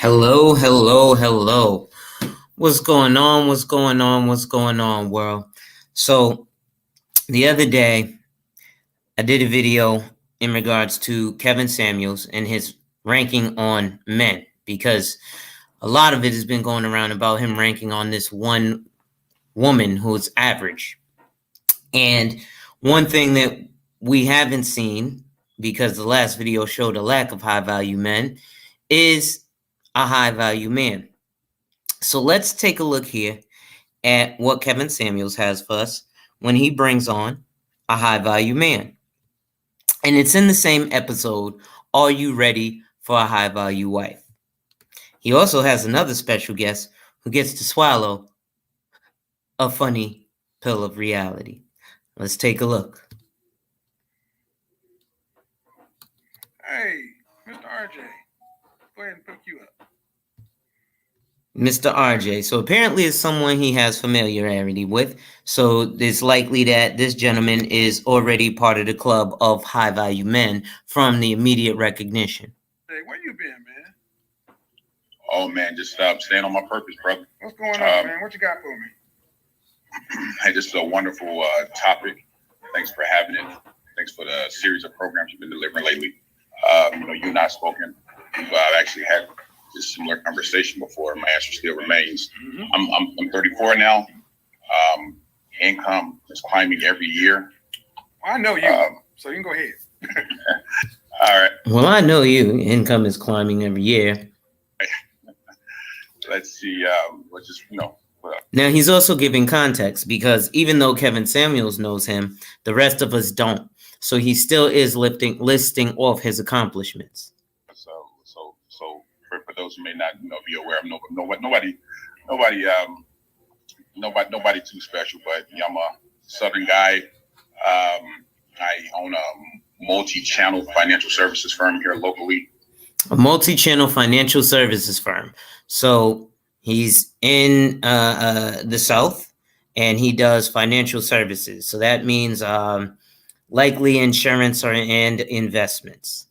Hello, hello, hello. What's going on? What's going on? What's going on, world? So, the other day, I did a video in regards to Kevin Samuels and his ranking on men because a lot of it has been going around about him ranking on this one woman who's average. And one thing that we haven't seen, because the last video showed a lack of high value men, is a high value man. So let's take a look here at what Kevin Samuels has for us when he brings on a high value man. And it's in the same episode, Are You Ready for a High Value Wife? He also has another special guest who gets to swallow a funny pill of reality. Let's take a look. Hey, Mr. RJ, go ahead and pick you up. Mr. RJ. So apparently it's someone he has familiarity with. So it's likely that this gentleman is already part of the club of high value men from the immediate recognition. Hey, where you been, man? Oh man, just staying on my purpose, brother. What's going on, man? What you got for me? Hey, this is a wonderful topic. Thanks for having it. Thanks for the series of programs you've been delivering lately. You and I have spoken. We've actually had this similar conversation before. My answer still remains. Mm-hmm. I'm 34 now. Income is climbing every year. Well, I know you, so you can go ahead. All right. Well, I know you. Income is climbing every year. Let's see. Let's just, Now, he's also giving context because even though Kevin Samuels knows him, the rest of us don't. So he still is listing off his accomplishments. So for those who may not be aware, I'm nobody too special, but I'm a Southern guy. I own a multi-channel financial services firm here locally. A multi-channel financial services firm. So he's in the South, and he does financial services. So that means likely insurance and investments.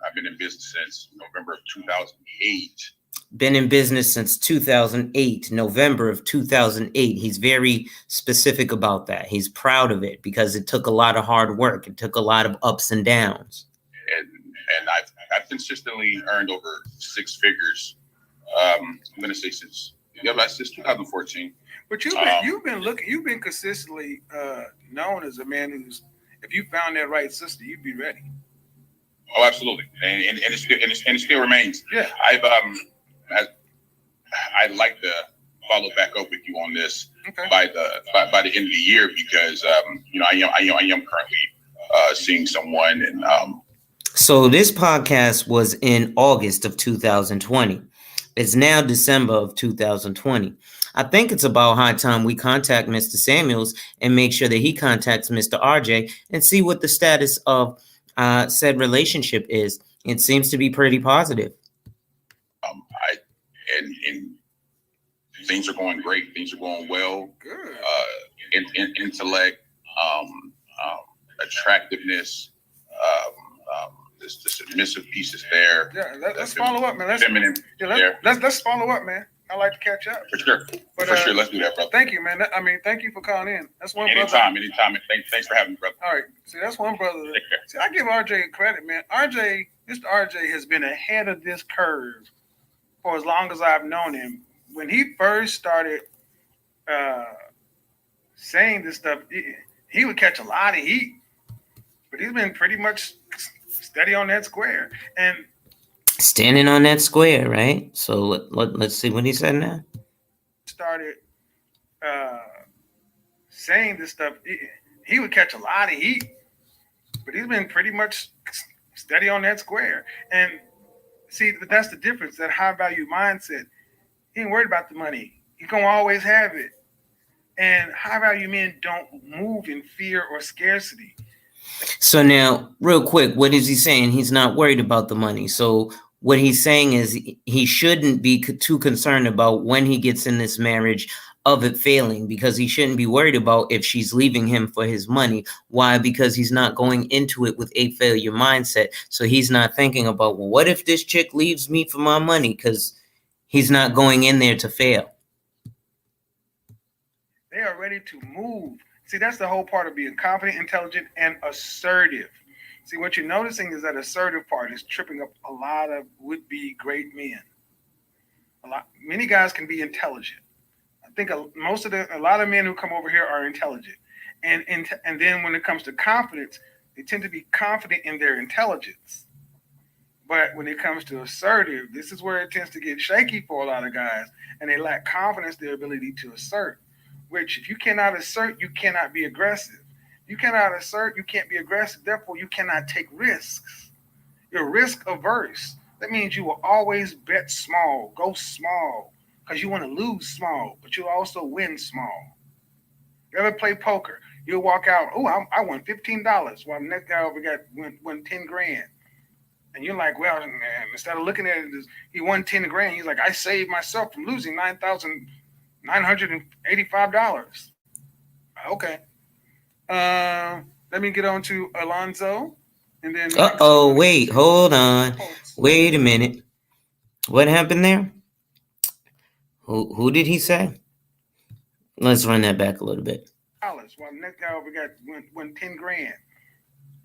I've been in business since November of 2008. Been in business since 2008, November of 2008. He's very specific about that. He's proud of it because it took a lot of hard work. It took a lot of ups and downs. And I've consistently earned over six figures. I'm going to say since 2014. But you've been consistently known as a man who's, if you found that right sister, you'd be ready. Oh, absolutely, and it still remains. Yeah, I'd like to follow back up with you on this by the end of the year because I am currently seeing someone and So this podcast was in August of 2020. It's now December of 2020. I think it's about high time we contact Mr. Samuels and make sure that he contacts Mr. RJ and see what the status of said relationship is. It seems to be pretty positive. And things are going great. Things are going well. Good. Intellect, attractiveness, the submissive pieces there. Yeah, let's follow up, man. Let's follow up, man. I like to catch up. For sure. For sure. Let's do that, brother. Thank you, man. Thank you for calling in. That's one anytime, brother. Anytime. Thanks for having me, brother. All right. See, that's one brother. Take care. See, I give RJ credit, man. Mr. RJ has been ahead of this curve for as long as I've known him. When he first started saying this stuff, he would catch a lot of heat, but he's been pretty much steady on that square. And standing on that square, right? So let's see what he said now. Started saying this stuff, he would catch a lot of heat, but he's been pretty much steady on that square. And see, that's the difference. That high value mindset. He ain't worried about the money. He's gonna always have it. And high value men don't move in fear or scarcity. So now, real quick, what is he saying? He's not worried about the money. So what he's saying is he shouldn't be too concerned about when he gets in this marriage of it failing, because he shouldn't be worried about if she's leaving him for his money. Why? Because he's not going into it with a failure mindset. So he's not thinking about, well, what if this chick leaves me for my money? Because he's not going in there to fail. They are ready to move. See, that's the whole part of being confident, intelligent, and assertive. See, what you're noticing is that assertive part is tripping up a lot of would-be great men. Many guys can be intelligent. I think a lot of men who come over here are intelligent, and then when it comes to confidence, they tend to be confident in their intelligence. But when it comes to assertive, this is where it tends to get shaky for a lot of guys, and they lack confidence, their ability to assert. Which, if you cannot assert, you cannot be aggressive. You cannot assert, you can't be aggressive. Therefore, you cannot take risks. You're risk averse. That means you will always bet small, go small, because you want to lose small, but you also win small. You ever play poker? You'll walk out, oh, I won $15, while the next guy over won 10 grand. And you're like, well, man, instead of looking at it as he won 10 grand, he's like, I saved myself from losing $9,985. Okay. Let me get on to Alonzo. And then wait, hold on. Wait a minute. What happened there? Who did he say? Let's run that back a little bit. While the next guy over won 10 grand.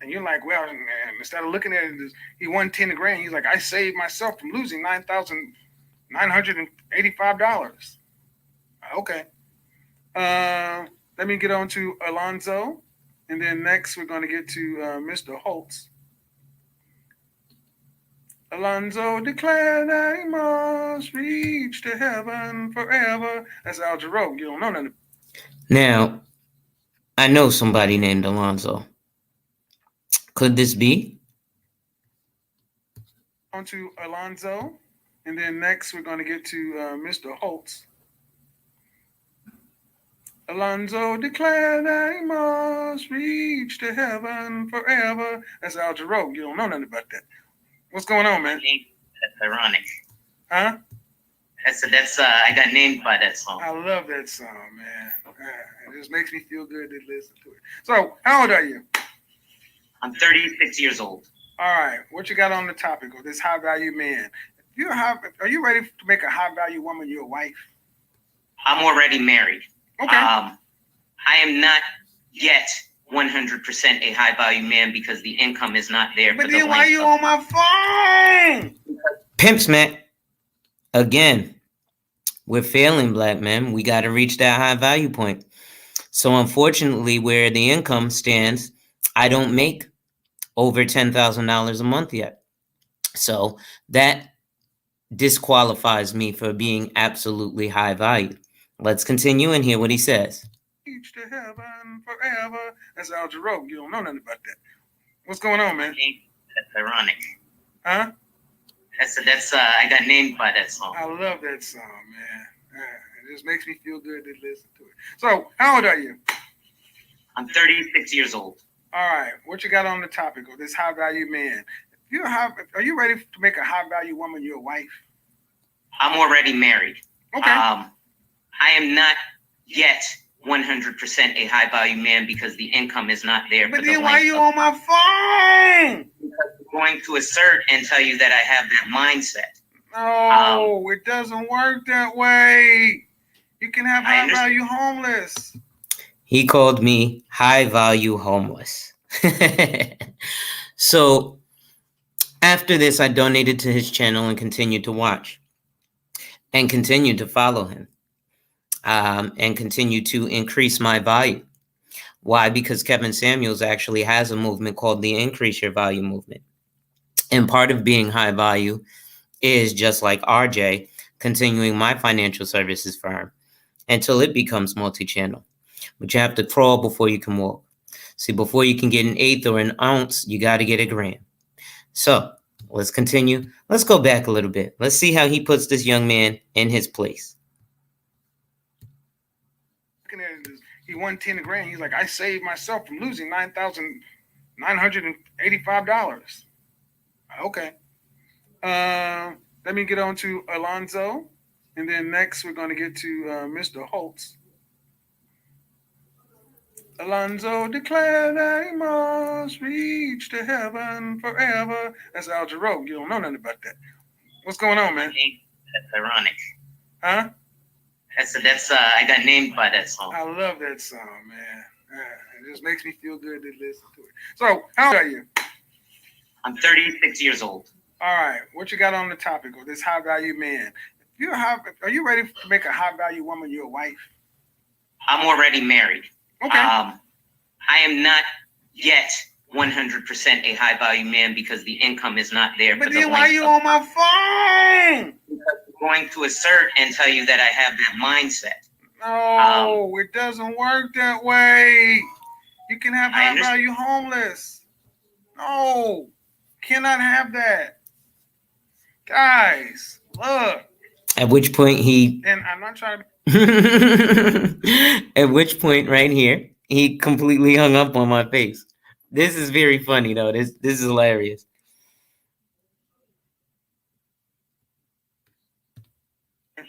And you're like, well, man, instead of looking at it as he won 10 grand, he's like, I saved myself from losing $9,985. Okay. Let me get on to Alonzo. And then next we're going to get to Mr. Holtz. Alonzo declared that he must reach to heaven forever. That's Al Jarreau. You don't know nothing. Now, I know somebody named Alonzo. Could this be? On to Alonzo. And then next we're going to get to Mr. Holtz. Alonzo declared that he must reach to heaven forever. That's Al Jarreau. You don't know nothing about that. What's going on, man? That's ironic. Huh? That's I got named by that song. I love that song, man. It just makes me feel good to listen to it. So, how old are you? I'm 36 years old. All right. What you got on the topic of this high value man? Are you ready to make a high value woman your wife? I'm already married. Okay. I am not yet 100% a high value man because the income is not there. But then why you on my phone? Pimp smack. Again, we're failing, black men. We got to reach that high value point. So unfortunately, where the income stands, I don't make over $10,000 a month yet. So that disqualifies me for being absolutely high value. Let's continue and hear what he says. Reach to heaven forever. That's Al Jarreau. You don't know nothing about that. What's going on, man? That's ironic. Huh? That's I got named by that song. I love that song, man. It just makes me feel good to listen to it. So, how old are you? I'm 36 years old. All right. What you got on the topic of this high value man? Are you ready to make a high value woman your wife? I'm already married. Okay. I am not yet 100% a high value man because the income is not there. But then why you on my phone? I'm going to assert and tell you that I have that mindset. No, it doesn't work that way. You can have high value homeless. He called me high value homeless. So after this, I donated to his channel and continued to watch and continued to follow him. and continue to increase my value. Why? Because Kevin Samuels actually has a movement called the Increase Your Value movement. And part of being high value is, just like RJ, continuing my financial services firm until it becomes multi-channel. But you have to crawl before you can walk. See, before you can get an eighth or an ounce, you got to get a gram. So let's continue. Let's go back a little bit. Let's see how he puts this young man in his place. He won 10 grand. He's like, I saved myself from losing $9,985. Okay. Let me get on to Alonzo. And then next we're going to get to Mr. Holtz. Alonzo declared that he must reach to heaven forever. That's Al Jarreau. You don't know nothing about that. What's going on, man? That's ironic. Huh? That's I got named by that song. I love that song, man. It just makes me feel good to listen to it. So, how old are you? I'm 36 years old. All right. What you got on the topic of this high value man? Are you ready to make a high value woman your wife? I'm already married. Okay. I am not yet 100% a high value man because the income is not there. But then why are you on my phone? I'm going to assert and tell you that I have that mindset. No, it doesn't work that way. You can have high understand. value homeless. No, cannot have that. Guys, look. At which point And I'm not trying to. At which point, right here, he completely hung up on my face. This is very funny, though. This is hilarious. That's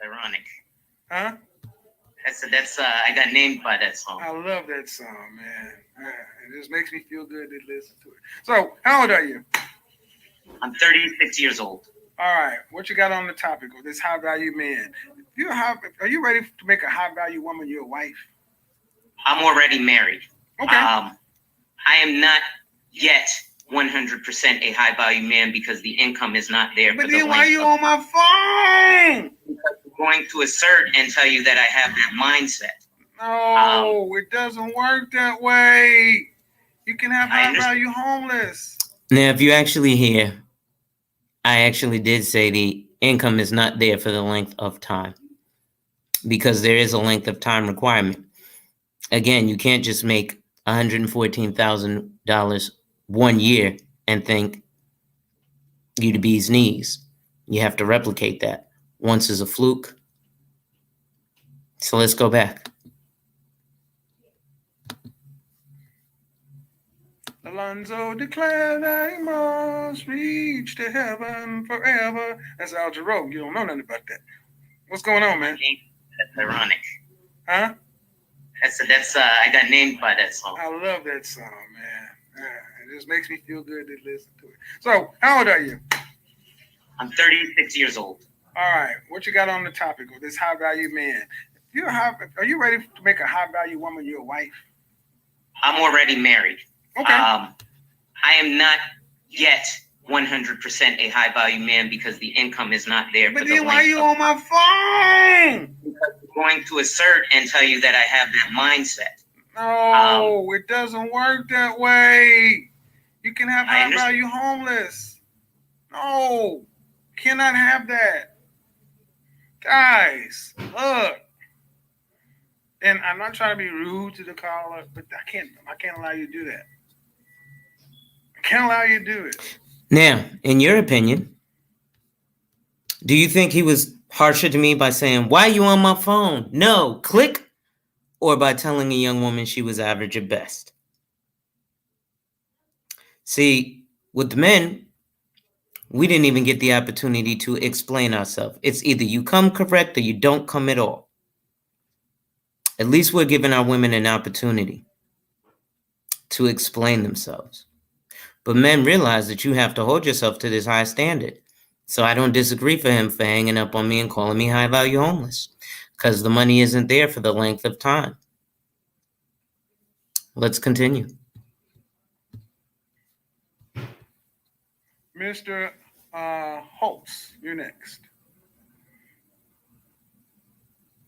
ironic. Huh? That's I got named by that song. I love that song, man. It just makes me feel good to listen to it. So, how old are you? I'm 36 years old. All right. What you got on the topic of this high value man? Are you ready to make a high value woman your wife? I'm already married. Okay. I am not yet 100% a high value man because the income is not there. But then why are you on my phone? I'm going to assert and tell you that I have that mindset. No, it doesn't work that way. You can have high value homeless. Now, if you actually hear, I actually did say the income is not there for the length of time, because there is a length of time requirement. Again, you can't just make $114,000 1 year and think you to be's knees. You have to replicate that. Once is a fluke. So let's go back. Alonzo declared that he must reach to heaven forever. That's Al Jarreau. You don't know nothing about that. What's going on, man? That's ironic. Huh? That's I got named by that song. I love that song, man. It just makes me feel good to listen to it. So, how old are you? I'm 36 years old. All right. What you got on the topic of this high value man? Are you ready to make a high value woman your wife? I'm already married. Okay. I am not yet 100% a high value man because the income is not there. But then why are you on my phone? I'm going to assert and tell you that I have that mindset. No, it doesn't work that way. You can have high value homeless. No, cannot have that. Guys, look. And I'm not trying to be rude to the caller, but I can't allow you to do that. I can't allow you to do it. Now, in your opinion, do you think he was harsher to me by saying, "Why are you on my phone?" No, click, or by telling a young woman she was average at best? See, with the men, we didn't even get the opportunity to explain ourselves. It's either you come correct or you don't come at all. At least we're giving our women an opportunity to explain themselves. But men realize that you have to hold yourself to this high standard. So I don't disagree for him for hanging up on me and calling me high value homeless, because the money isn't there for the length of time. Let's continue. Mr. Holtz, you're next.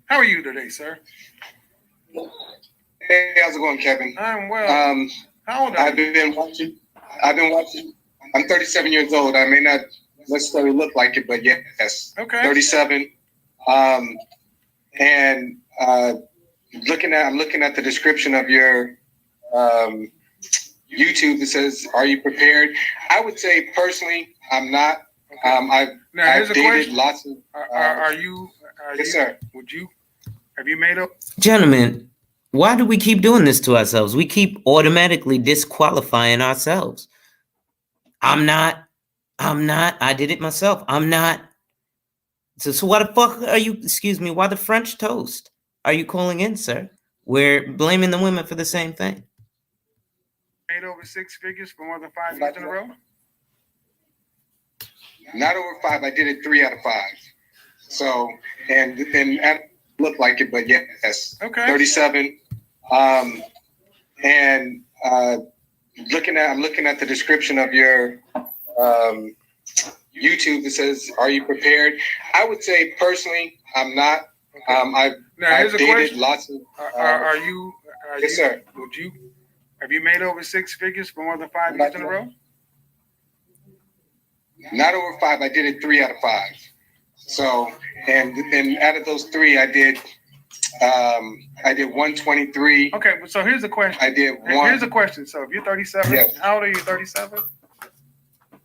How are you today, sir? Hey, how's it going, Kevin? I'm well. How old are I've you? been watching. I'm 37 years old. I may not necessarily look like it, but yes, Okay. 37. And I'm looking at the description of your YouTube. It says, "Are you prepared?" I would say personally, I'm not. Now here's I've a dated question. lots of. Are you? Yes, sir. Have you made up? Gentlemen, why do we keep doing this to ourselves? We keep automatically disqualifying ourselves. I'm not. I did it myself. I'm not. So why the fuck are you, excuse me, why the French toast are you calling in, sir? We're blaming the women for the same thing. Made over six figures for more than 5 years in a row? Not over 5. I did it 3 out of 5. So, and I look like it, but yes. Okay. 37. And I'm looking at the description of your YouTube. It says, "Are you prepared?" I would say personally, I'm not. I've Now here's a dated question. lots of. Are you? Yes, sir. Have you made over six figures for more than 5 years in a row? Not over 5. I did it 3 out of 5. So, and out of those 3, I did 123. Okay, so here's the question. I did one. Here's the question. So if you're 37, Yes. how old are you? 37?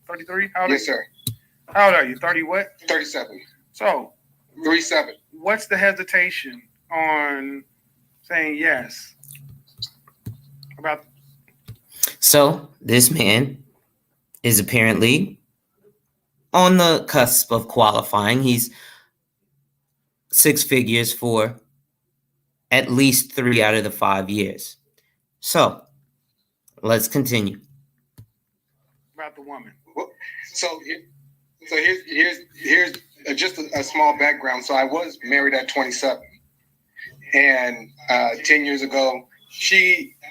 33? How old are Yes, you? sir. How old are you? 30 what? 37. So 37. what's the hesitation on saying yes? About So this man is apparently on the cusp of qualifying. He's 6 figures for at least 3 out of the 5 years. So let's continue. the woman. So here's just a small background. So I was married at 27, and 10 years ago,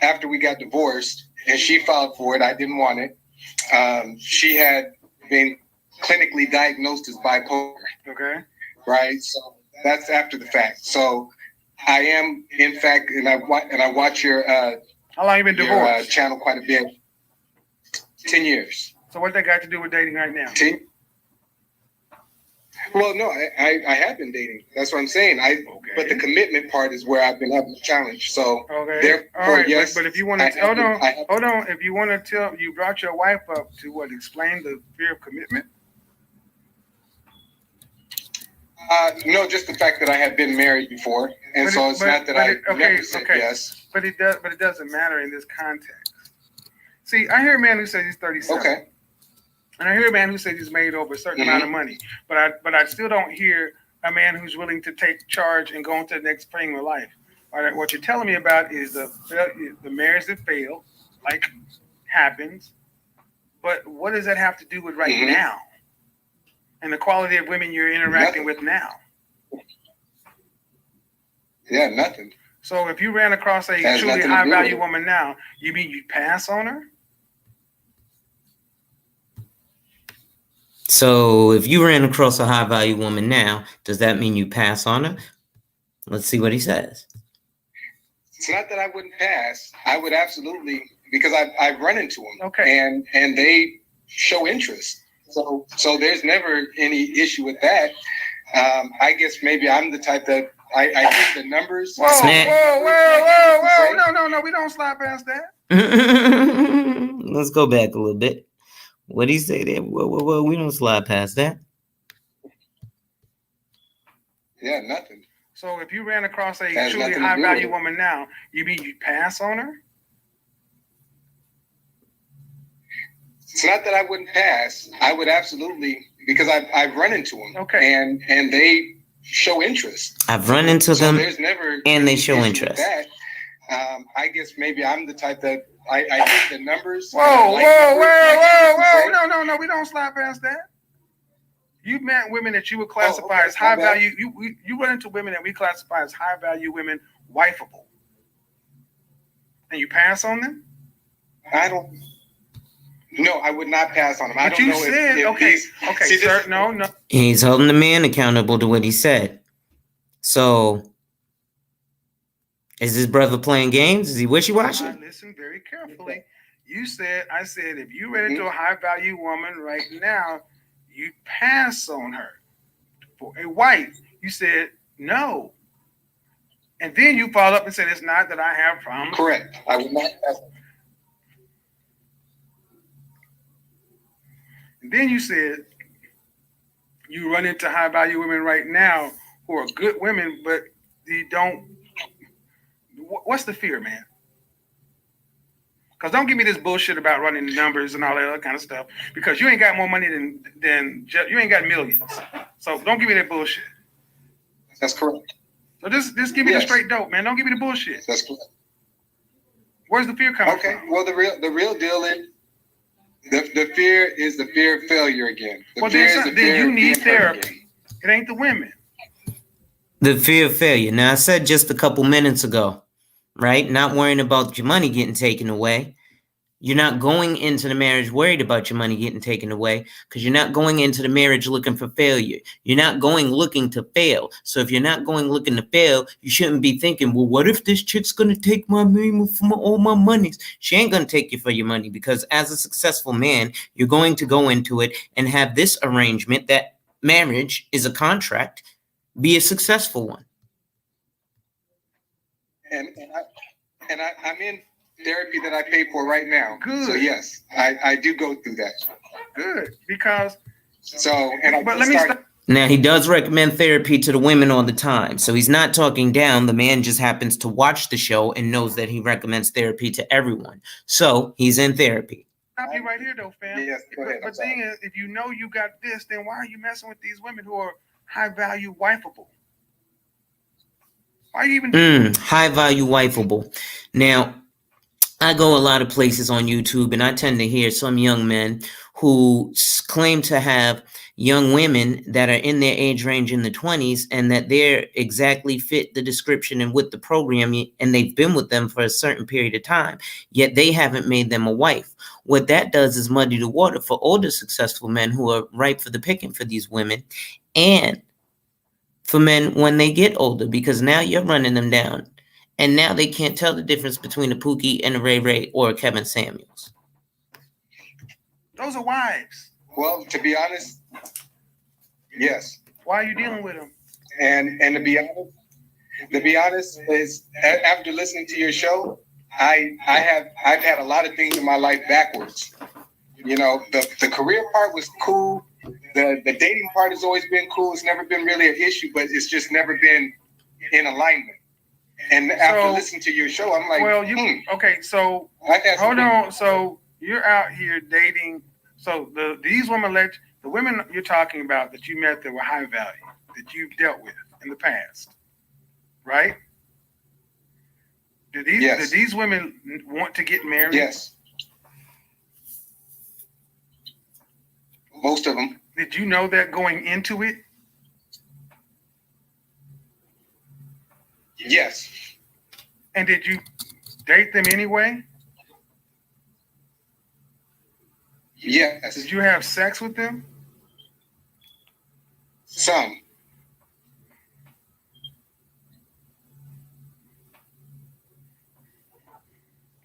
after we got divorced, and she filed for it. I didn't want it. She had been clinically diagnosed as bipolar. Okay. Right. So that's after the fact. So I am, in fact, and I watch your How long you been divorced? channel quite a bit. 10 years. So what that got to do with dating right now? 10. Well, no, I have been dating. That's what I'm saying. But the commitment part is where I've been having a challenge. So Okay. therefore, All right. yes, But if you want I to, have hold on. If you want to tell, you brought your wife up to what? Explain the fear of commitment. no, just the fact that I have been married before, and so it's not that I never said yes. But it doesn't matter in this context. See, I hear a man who says he's 37. Okay. And I hear a man who says he's made over a certain amount of money. But I still don't hear a man who's willing to take charge and go into the next frame of life. All right, what you're telling me about is the marriage that failed, like happens. But what does that have to do with right now? And the quality of women you're interacting with now? Yeah, nothing. So if you ran across a Has truly nothing to do high with value it. woman now, you mean you'd pass on her? So if you ran across a high value woman now, does that mean you pass on her? Let's see what he says. It's not that I wouldn't pass. I would absolutely, because I've run into them. Okay. And they show interest. So there's never any issue with that. I guess maybe I'm the type that I think the numbers. Whoa, Snap. whoa. No, we don't slide past that. Let's go back a little bit. What did he say there? Whoa, we don't slide past that. Yeah, nothing. So if you ran across a Has truly nothing to high do value with it. woman now, you mean you'd pass on her? It's not that I wouldn't pass. I would absolutely, because I've run into them. Okay. And they show interest. I've run into So them there's never and they any show issue with interest. that. I guess maybe I'm the type that I think the numbers. Whoa, and I like numbers. no, we don't slide past that. You've met women that you would classify okay, as high my bad. value. You run into women that we classify as high value women, wifeable, and you pass on them. I don't. No, I would not pass on them. I But don't you know said if okay, these- okay, See, this sir. is- No. He's holding the man accountable to what he said. So Is this brother playing games? Is he wishy-washy? Listen very carefully. I said, if you ran into a high value woman right now, you pass on her. For a wife, you said no. And then you followed up and said, it's not that I have problems. Correct. I would not pass. And then you said, you run into high value women right now who are good women, but you don't. What's the fear, man? Because don't give me this bullshit about running numbers and all that other kind of stuff. Because you ain't got more money than you ain't got millions. So don't give me that bullshit. That's correct. So just give me the straight dope, man. Don't give me the bullshit. That's correct. Where's the fear coming from? Okay. Well, the real deal is the fear is the fear of failure again. Then you need therapy. It ain't the women. The fear of failure. Now, I said just a couple minutes ago, right? Not worrying about your money getting taken away. You're not going into the marriage worried about your money getting taken away because you're not going into the marriage looking for failure. You're not going looking to fail. So if you're not going looking to fail, you shouldn't be thinking, well, what if this chick's going to take my money for all my monies? She ain't going to take you for your money because as a successful man, you're going to go into it and have this arrangement that marriage is a contract, be a successful one. And I'm in therapy that I pay for right now. Good. So yes, I do go through that. Good. Because Now, he does recommend therapy to the women all the time. So he's not talking down. The man just happens to watch the show and knows that he recommends therapy to everyone. So he's in therapy. Stop you right here, though, fam. Yes, go ahead. But the thing is, if you know you got this, then why are you messing with these women who are high value wifeable? Why are you even high value wifeable? Now, I go a lot of places on YouTube and I tend to hear some young men who claim to have young women that are in their age range in the 20s and that they're exactly fit the description and with the program and they've been with them for a certain period of time, yet they haven't made them a wife. What that does is muddy the water for older successful men who are ripe for the picking for these women and for men when they get older, because now you're running them down. And now they can't tell the difference between a Pookie and a Ray Ray or a Kevin Samuels. Those are wives. Well, to be honest, yes. Why are you dealing with them? And to be honest is after listening to your show, I've had a lot of things in my life backwards. You know, the career part was cool. The dating part has always been cool. It's never been really an issue, but it's just never been in alignment. And after listening to your show, I'm like, well, okay. So hold on. So you're out here dating. So these women, the women you're talking about that you met that were high value, that you've dealt with in the past, right? Did these women want to get married? Yes. Most of them. Did you know that going into it? Yes. And did you date them anyway? Yes. Did you have sex with them? Some.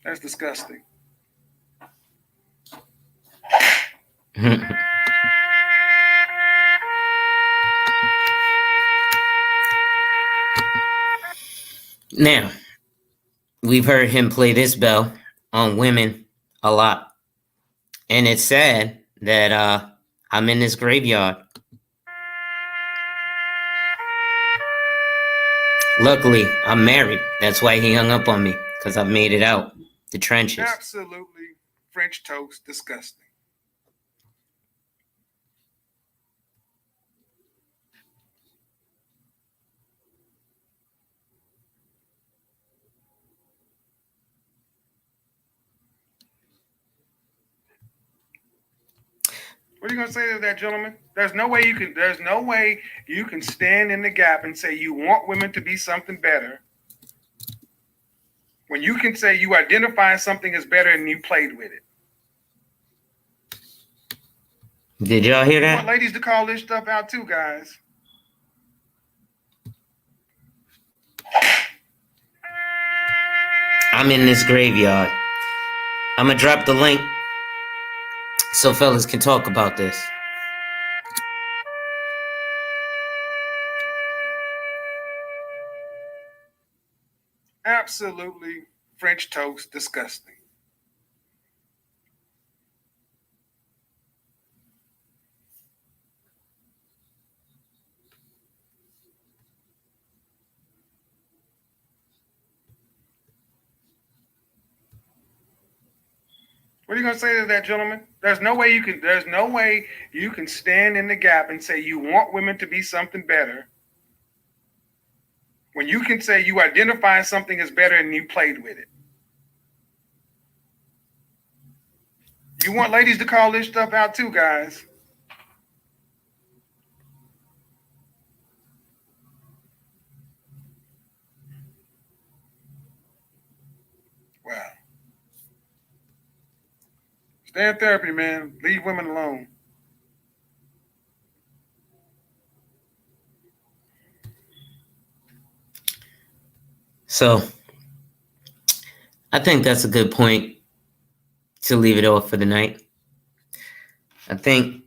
That's disgusting. Now, we've heard him play this bell on women a lot. And it's sad that I'm in this graveyard. Luckily, I'm married. That's why he hung up on me, because I've made it out the trenches. Absolutely French toast, disgusting. What are you gonna say to that, gentleman? There's no way you can stand in the gap and say you want women to be something better when you can say you identify something as better and you played with it. Did y'all hear I that? want ladies to call this stuff out too, guys. I'm in this graveyard. I'm gonna drop the link so fellas can talk about this. Absolutely French toast, disgusting. What are you gonna say to that, gentleman? There's no way you can stand in the gap and say you want women to be something better when you can say you identify something as better and you played with it. You want ladies to call this stuff out too, guys. Wow. Stay in therapy, man. Leave women alone. So I think that's a good point to leave it off for the night. I think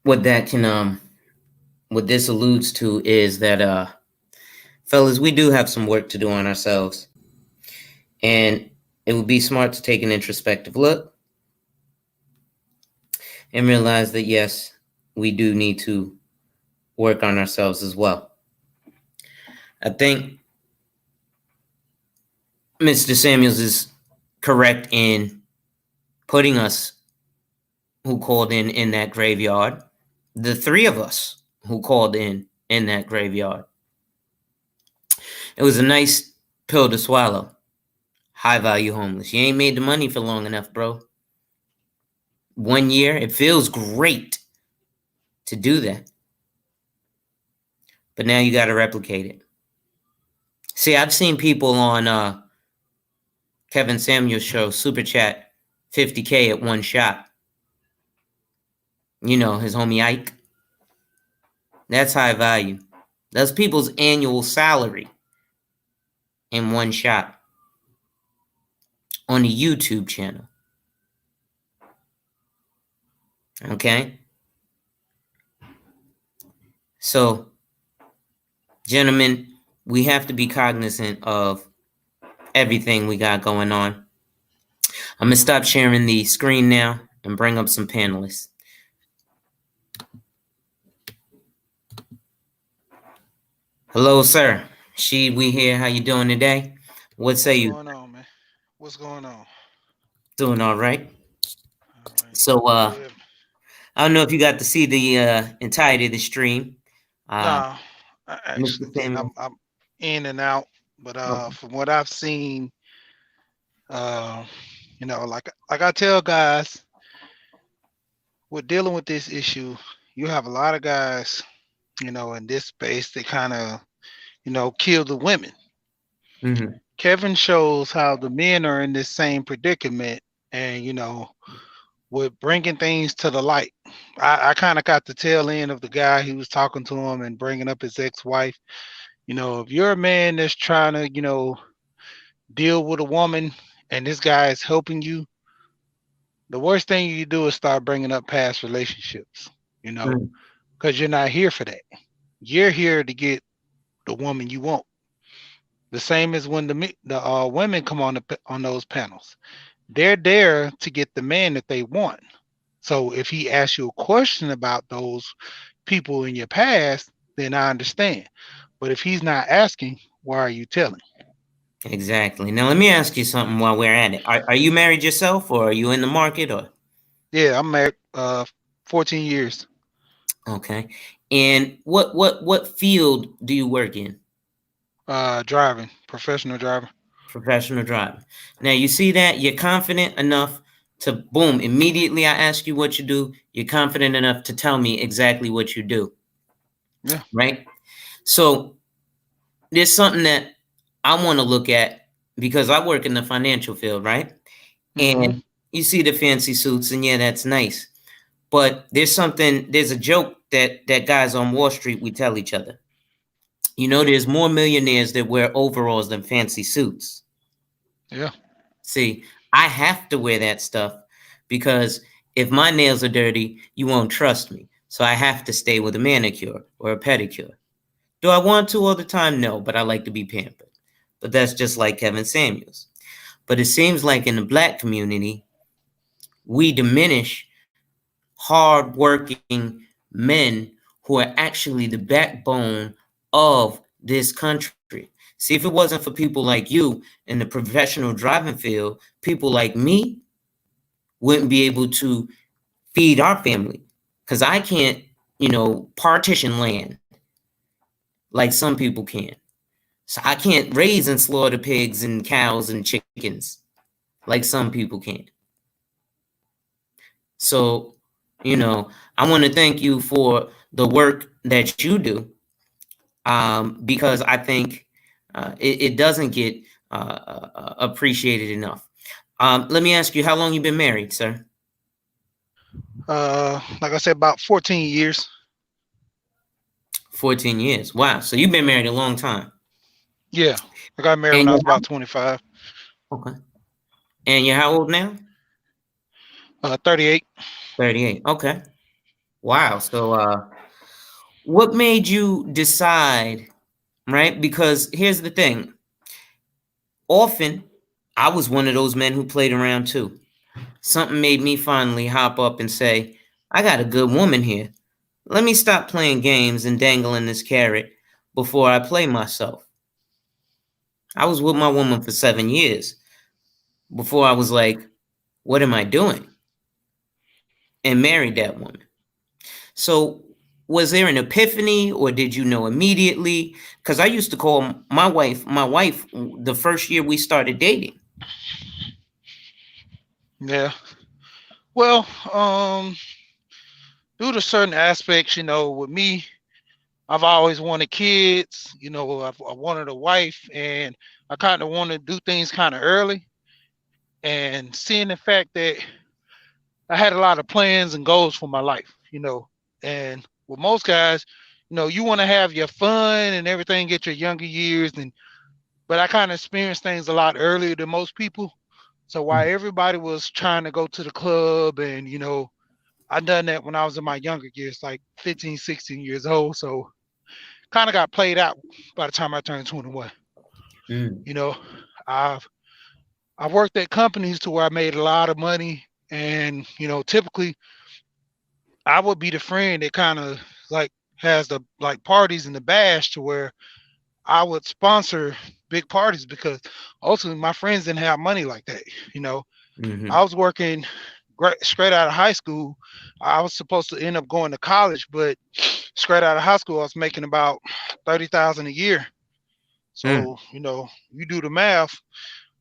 what that can what this alludes to is that fellas, we do have some work to do on ourselves. And it would be smart to take an introspective look and realize that, yes, we do need to work on ourselves as well. I think Mr. Samuels is correct in putting us who called in that graveyard, the three of us who called in that graveyard. It was a nice pill to swallow. High value homeless. You ain't made the money for long enough, bro. 1 year, it feels great to do that. But now you got to replicate it. See, I've seen people on Kevin Samuels' show, Super Chat, 50K at one shot. You know, his homie Ike. That's high value. That's people's annual salary in one shot on a YouTube channel. Okay? So, gentlemen, we have to be cognizant of everything we got going on. I'm going to stop sharing the screen now and bring up some panelists. Hello, sir. Sheed, we here. How you doing today? What say you? What's going on, man? What's going on? Doing all right. All right. So, Good. I don't know if you got to see the entirety of the stream. No, Mr. Samuel. I'm in and out, but Okay. from what I've seen, you know, like I tell guys, with dealing with this issue, you have a lot of guys, you know, in this space that kind of, you know, kill the women. Mhm. Kevin shows how the men are in this same predicament, and you know, with bringing things to the light. I kind of got the tail end of the guy who was talking to him and bringing up his ex-wife. You know, if you're a man that's trying to, you know, deal with a woman and this guy is helping you, the worst thing you do is start bringing up past relationships, you know, Mhm. because you're not here for that. You're here to get the woman you want. The same as when the women come on those panels. They're there to get the man that they want. So if he asks you a question about those people in your past, then I understand. But if he's not asking, why are you telling? Exactly. Now, let me ask you something while we're at it. Are you married yourself, or are you in the market, or? Yeah, I'm married 14 years. Okay. And what field do you work in? Driving, professional driver. Professional driver. Now, you see that you're confident enough to boom, immediately I ask you what you do, you're confident enough to tell me exactly what you do. Yeah. Right? So there's something that I want to look at because I work in the financial field, right? And you see the fancy suits, and yeah, that's nice. But there's a joke that guys on Wall Street, we tell each other. You know, there's more millionaires that wear overalls than fancy suits. Yeah. See, I have to wear that stuff because if my nails are dirty, you won't trust me. So I have to stay with a manicure or a pedicure. Do I want to all the time? No, but I like to be pampered. But that's just like Kevin Samuels. But it seems like in the black community, we diminish hardworking men who are actually the backbone of this country. See, if it wasn't for people like you in the professional driving field, people like me wouldn't be able to feed our family because I can't, partition land like some people can. So I can't raise and slaughter pigs and cows and chickens like some people can. So, I want to thank you for the work that you do, because I think it doesn't get appreciated enough. Let me ask you, how long you been married, sir? Like I said, about 14 years. 14 years. Wow. So you've been married a long time. Yeah. I got married when I was about 25. Okay. And you're how old now? 38. 38. Okay. Wow. So what made you decide, right? Because here's the thing. Often, I was one of those men who played around too. Something made me finally hop up and say, I got a good woman here. Let me stop playing games and dangling this carrot before I play myself. I was with my woman for 7 years before I was like, what am I doing? And married that woman. So was there an epiphany or did you know immediately? Because I used to call my wife the first year we started dating. Yeah. Well, due to certain aspects, with me, I've always wanted kids, I wanted a wife, and I kind of want to do things kind of early. And seeing the fact that I had a lot of plans and goals for my life, and with most guys, you want to have your fun and everything at your younger years, but I kind of experienced things a lot earlier than most people. So while everybody was trying to go to the club and, I done that when I was in my younger years, like 15, 16 years old. So kind of got played out by the time I turned 21. I've worked at companies to where I made a lot of money, and typically I would be the friend that kind of like has the like parties and the bash to where I would sponsor big parties because ultimately my friends didn't have money like that. I was working straight out of high school. I was supposed to end up going to college, but straight out of high school, I was making about $30,000 a year. So, you do the math,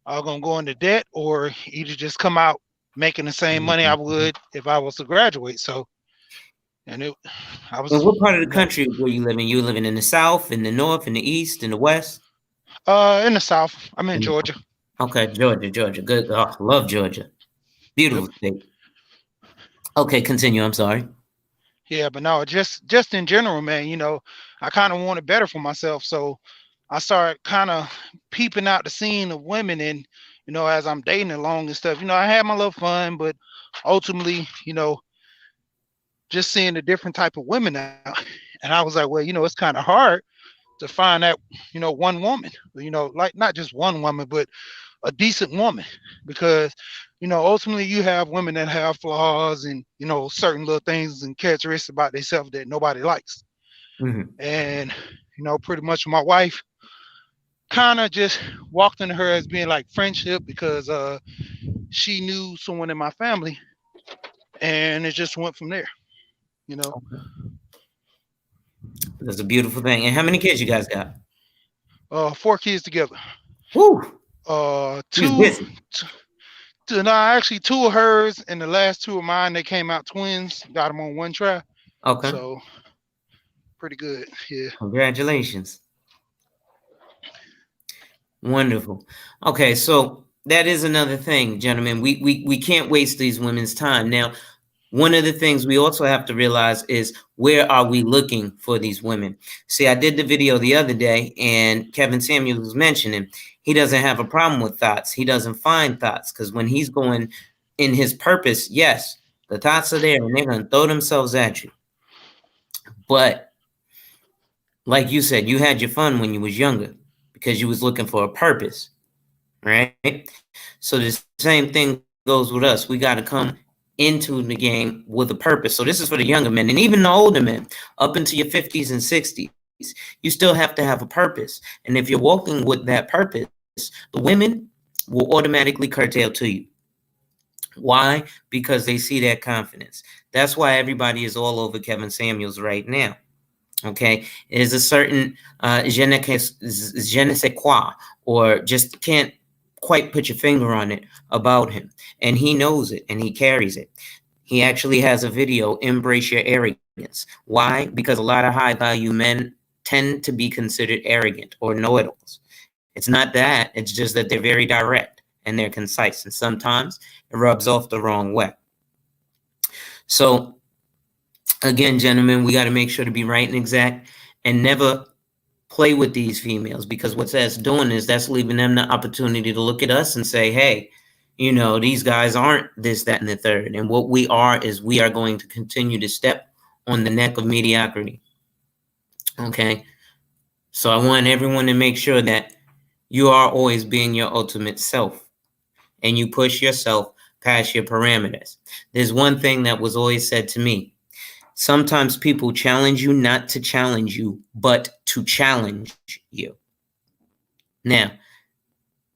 I was gonna go into debt or either just come out making the same money I would if I was to graduate. So, I was. And what part of the country were you living? You were living in the South, in the North, in the East, in the West? In the South. I'm in Georgia. Okay, Georgia. Good. Oh, love Georgia. Beautiful state. Okay, continue. I'm sorry. Yeah, but no, just in general, man, I kind of wanted better for myself. So I started kind of peeping out the scene of women and, as I'm dating along and stuff, I had my little fun, but ultimately, just seeing the different type of women now. And I was like, well, it's kind of hard to find that, one woman, like not just one woman, but a decent woman, because ultimately you have women that have flaws and certain little things and characteristics about themselves that nobody likes. And pretty much my wife kind of just walked into her as being like friendship because she knew someone in my family, and it just went from there. That's a beautiful thing. And how many kids you guys got? 4 kids together. Woo. Actually 2 of hers and the last 2 of mine, they came out twins. Got them on one try. Okay. So pretty good. Yeah. Congratulations. Wonderful. Okay, so that is another thing, gentlemen. We can't waste these women's time. Now, one of the things we also have to realize is, where are we looking for these women? See, I did the video the other day, and Kevin Samuels was mentioning he doesn't have a problem with thoughts. He doesn't find thoughts, because when he's going in his purpose, yes, the thoughts are there and they're going to throw themselves at you. But like you said, you had your fun when you was younger because you was looking for a purpose, right? So the same thing goes with us. We got to come into the game with a purpose. So this is for the younger men, and even the older men up into your 50s and 60s. You still have to have a purpose. And if you're walking with that purpose, the women will automatically curtail to you. Why? Because they see that confidence. That's why everybody is all over Kevin Samuels right now. Okay, there's a certain je ne sais quoi, or just can't quite put your finger on it about him, and he knows it and he carries it. He actually has a video, Embrace Your Arrogance. Why? Because a lot of high value men tend to be considered arrogant or know-it-alls. It's not that, it's just that they're very direct and they're concise, and sometimes it rubs off the wrong way. So again, gentlemen, we got to make sure to be right and exact and never play with these females, because what that's doing is that's leaving them the opportunity to look at us and say, hey, you know, these guys aren't this, that, and the third. And what we are is we are going to continue to step on the neck of mediocrity. Okay. So I want everyone to make sure that you are always being your ultimate self and you push yourself past your parameters. There's one thing that was always said to me. Sometimes people challenge you not to challenge you, but to challenge you. Now,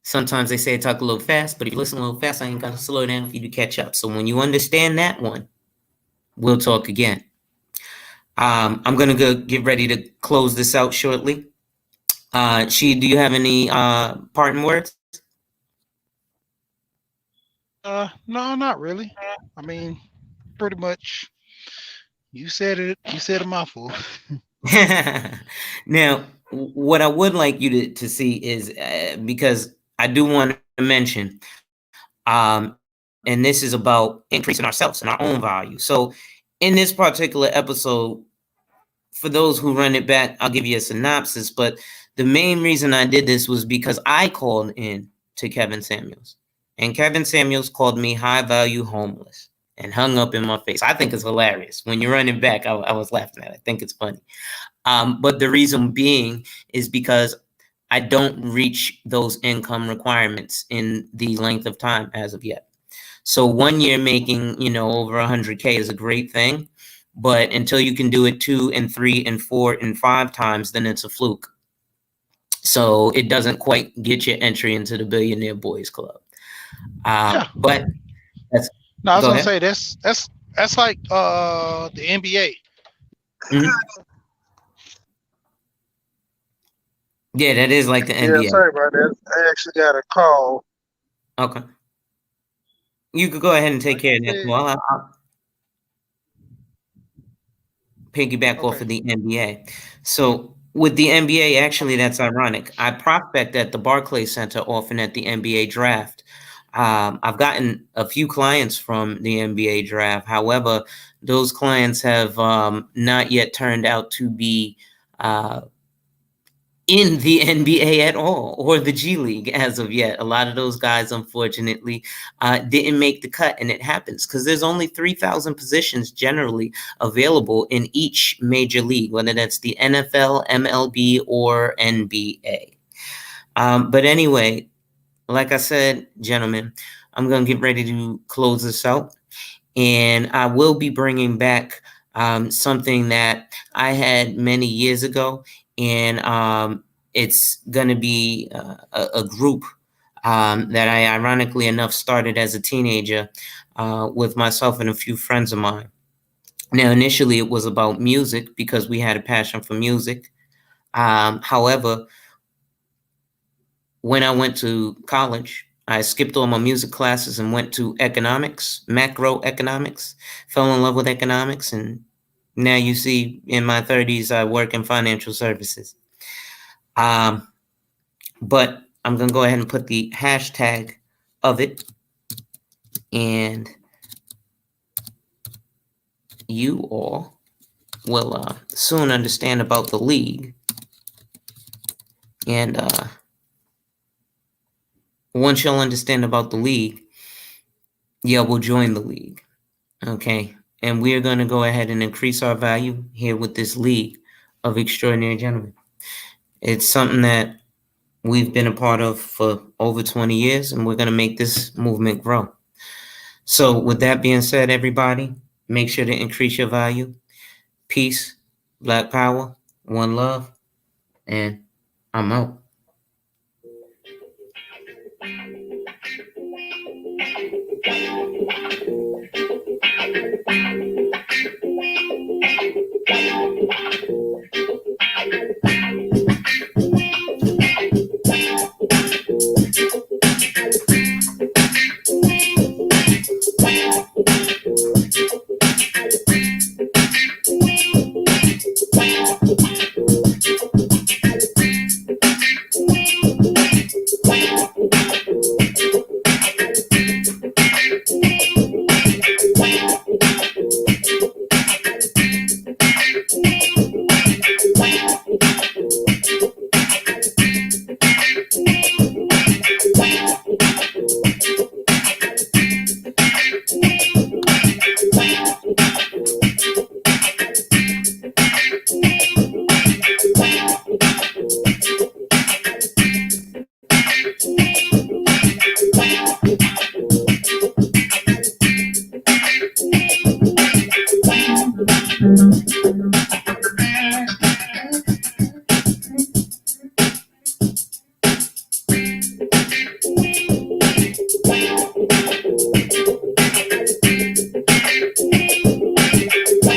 sometimes they say I talk a little fast, but if you listen a little fast, I ain't got to slow down for you to catch up. So when you understand that one, we'll talk again. I'm going to go get ready to close this out shortly. She, do you have any parting words? No, not really. I mean, pretty much. You said it. You said a mouthful. Now, what I would like you to see is, because I do want to mention, and this is about increasing ourselves and our own value. So in this particular episode, for those who run it back, I'll give you a synopsis. But the main reason I did this was because I called in to Kevin Samuels. And Kevin Samuels called me high value homeless and hung up in my face. I think it's hilarious. When you're running back, I was laughing at it. I think it's funny. But the reason being is because I don't reach those income requirements in the length of time as of yet. So 1 year making, you know, over 100K is a great thing. But until you can do it 2 and 3 and 4 and 5 times, then it's a fluke. So it doesn't quite get your entry into the Billionaire Boys Club. But that's, no, I was go gonna ahead. say that's like the NBA. Mhm. Yeah, that is like the Yeah, NBA. sorry about that. I actually got a call. Okay. You could go ahead and take care of that. Well, I'll piggyback off Okay. of the NBA. So with the NBA, actually, that's ironic. I prospect at the Barclays Center often at the NBA draft. I've gotten a few clients from the NBA draft. However, those clients have not yet turned out to be in the NBA at all, or the G League as of yet. A lot of those guys, unfortunately, didn't make the cut, and it happens because there's only 3,000 positions generally available in each major league, whether that's the NFL, MLB, or NBA. But anyway, like I said, gentlemen, I'm going to get ready to close this out, and I will be bringing back something that I had many years ago. And it's going to be a group that I, ironically enough, started as a teenager with myself and a few friends of mine. Now, initially, it was about music because we had a passion for music. However, when I went to college, I skipped all my music classes and went to economics, macroeconomics, fell in love with economics, and now you see in my 30s, I work in financial services. But I'm going to go ahead and put the hashtag of it. And you all will soon understand about the league. And once y'all understand about the league, y'all will join the league. Okay. And we're going to go ahead and increase our value here with this league of extraordinary gentlemen. It's something that we've been a part of for over 20 years, and we're going to make this movement grow. So with that being said, everybody, make sure to increase your value. Peace, Black Power, one love, and I'm out.